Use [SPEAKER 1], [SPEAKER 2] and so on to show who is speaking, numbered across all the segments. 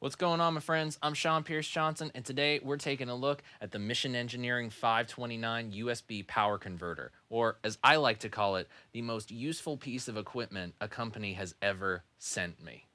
[SPEAKER 1] What's going on, my friends? I'm Sean Pierce Johnson, and today we're taking a look at the Mission Engineering 529 USB power converter, or as I like to call it, the most useful piece of equipment a company has ever sent me.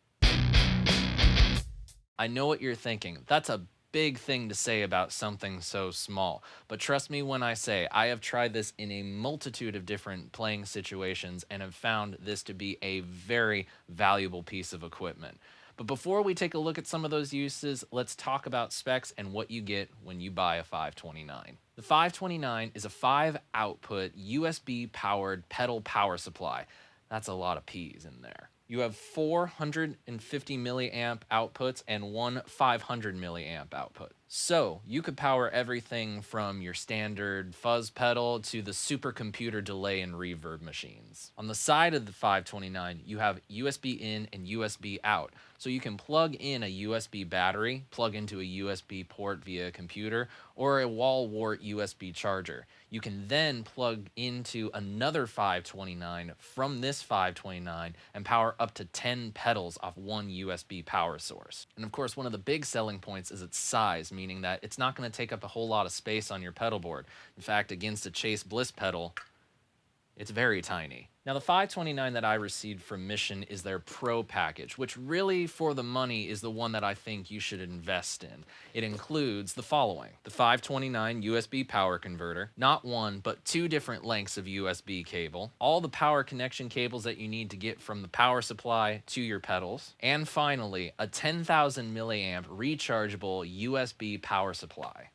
[SPEAKER 1] I know what you're thinking. That's a big thing to say about something so small, but trust me when I say I have tried this in a multitude of different playing situations and have found this to be a very valuable piece of equipment. But before we take a look at some of those uses, let's talk about specs and what you get when you buy a 529. The 529 is a 5-output USB powered pedal power supply. That's a lot of P's in there. You have 450 milliamp outputs and one 500 milliamp output. So you could power everything from your standard fuzz pedal to the supercomputer delay and reverb machines. On the side of the 529, you have USB in and USB out. So you can plug in a USB battery, plug into a USB port via a computer, or a wall wart USB charger. You can then plug into another 529 from this 529 and power up to 10 pedals off one USB power source. And of course, one of the big selling points is its size, meaning that it's not going to take up a whole lot of space on your pedal board. In fact, against a Chase Bliss pedal, it's very tiny. Now, the 529 that I received from Mission is their Pro package, which really, for the money, is the one that I think you should invest in. It includes the following: the 529 USB power converter, not one, but two different lengths of USB cable, all the power connection cables that you need to get from the power supply to your pedals, and finally, a 10,000 milliamp rechargeable USB power supply.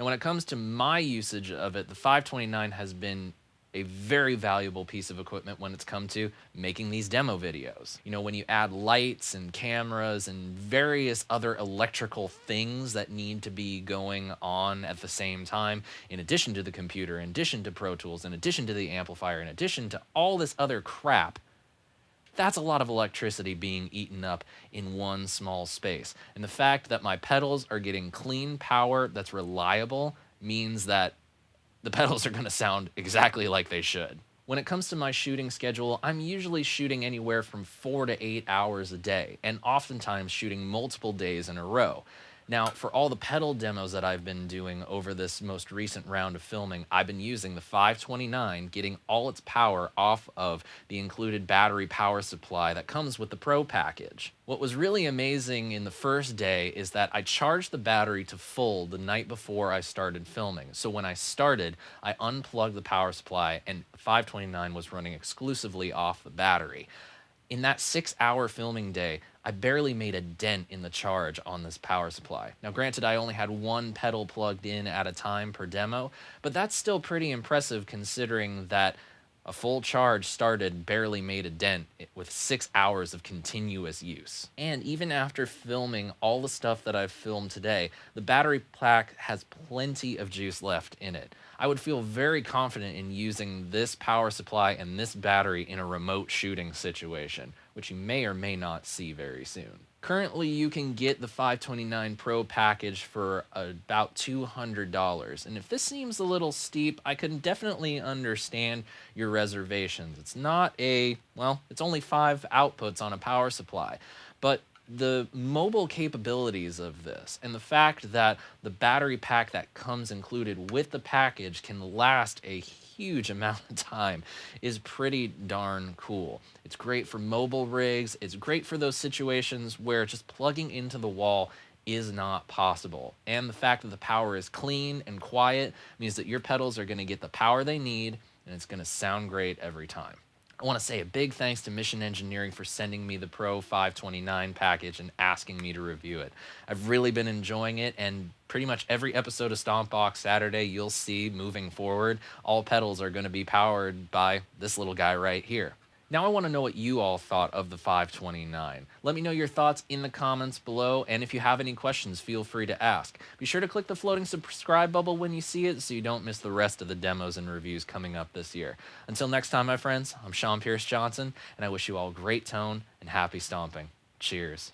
[SPEAKER 1] And when it comes to my usage of it, the 529 has been a very valuable piece of equipment when it's come to making these demo videos. You know, when you add lights and cameras and various other electrical things that need to be going on at the same time, in addition to the computer, in addition to Pro Tools, in addition to the amplifier, in addition to all this other crap, that's a lot of electricity being eaten up in one small space. And the fact that my pedals are getting clean power that's reliable means that the pedals are going to sound exactly like they should. When it comes to my shooting schedule, I'm usually shooting anywhere from 4 to 8 hours a day, and oftentimes shooting multiple days in a row. Now, for all the pedal demos that I've been doing over this most recent round of filming, I've been using the 529, getting all its power off of the included battery power supply that comes with the Pro package. What was really amazing in the first day is that I charged the battery to full the night before I started filming. So when I started, I unplugged the power supply and 529 was running exclusively off the battery. In that 6-hour filming day, I barely made a dent in the charge on this power supply. Now, granted, I only had one pedal plugged in at a time per demo, but that's still pretty impressive considering that a full charge started barely made a dent with 6 hours of continuous use. And even after filming all the stuff that I've filmed today, the battery pack has plenty of juice left in it. I would feel very confident in using this power supply and this battery in a remote shooting situation, which you may or may not see very soon. Currently, you can get the 529 Pro package for about $200. And if this seems a little steep, I can definitely understand your reservations. It's not it's only 5 outputs on a power supply. But the mobile capabilities of this and the fact that the battery pack that comes included with the package can last a huge amount of time is pretty darn cool. It's great for mobile rigs. It's great for those situations where just plugging into the wall is not possible. And the fact that the power is clean and quiet means that your pedals are going to get the power they need and it's going to sound great every time. I want to say a big thanks to Mission Engineering for sending me the Pro 529 package and asking me to review it. I've really been enjoying it, and pretty much every episode of Stompbox Saturday you'll see moving forward, all pedals are going to be powered by this little guy right here. Now I want to know what you all thought of the 529. Let me know your thoughts in the comments below, and if you have any questions, feel free to ask. Be sure to click the floating subscribe bubble when you see it so you don't miss the rest of the demos and reviews coming up this year. Until next time, my friends, I'm Sean Pierce Johnson, and I wish you all great tone and happy stomping. Cheers.